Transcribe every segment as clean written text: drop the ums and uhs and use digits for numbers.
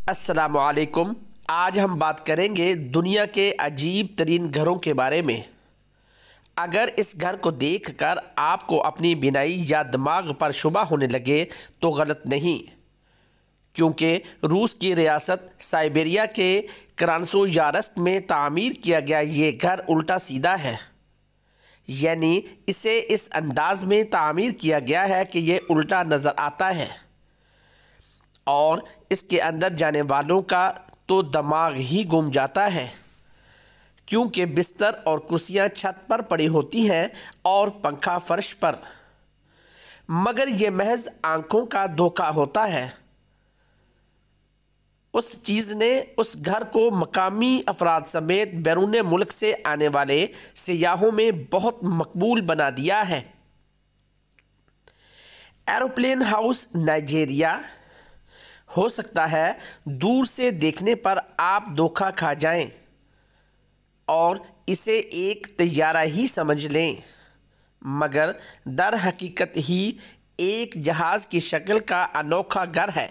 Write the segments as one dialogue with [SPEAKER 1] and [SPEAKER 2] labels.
[SPEAKER 1] السلام علیکم۔ آج ہم بات کریں گے دنیا کے عجیب ترین گھروں کے بارے میں۔ اگر اس گھر کو دیکھ کر آپ کو اپنی بینائی یا دماغ پر شبہ ہونے لگے تو غلط نہیں، کیونکہ روس کی ریاست سائبیریا کے کراسنویارسک میں تعمیر کیا گیا یہ گھر الٹا سیدھا ہے، یعنی اسے اس انداز میں تعمیر کیا گیا ہے کہ یہ الٹا نظر آتا ہے، اور اس کے اندر جانے والوں کا تو دماغ ہی گم جاتا ہے، کیونکہ بستر اور کرسیاں چھت پر پڑی ہوتی ہیں اور پنکھا فرش پر۔ مگر یہ محض آنکھوں کا دھوکہ ہوتا ہے۔ اس چیز نے اس گھر کو مقامی افراد سمیت بیرون ملک سے آنے والے سیاحوں میں بہت مقبول بنا دیا ہے۔ Aeroplane house Nigeria. ہو سکتا ہے دور سے دیکھنے پر آپ دھوکہ کھا جائیں اور اسے ایک طیارہ ہی سمجھ لیں، مگر در حقیقت ہی ایک جہاز کی شکل کا انوکھا گھر ہے۔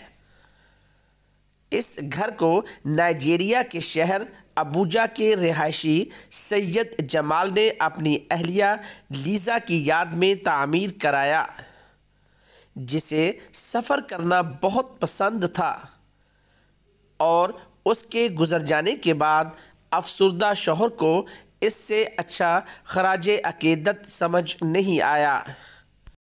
[SPEAKER 1] اس گھر کو نائجیریا کے شہر ابوجا کے رہائشی سید جمال نے اپنی اہلیہ لیزا کی یاد میں تعمیر کرایا، جسے سفر کرنا بہت پسند تھا اور اس کے گزر جانے کے بعد افسردہ شوہر کو اس سے اچھا خراج عقیدت سمجھ نہیں آیا۔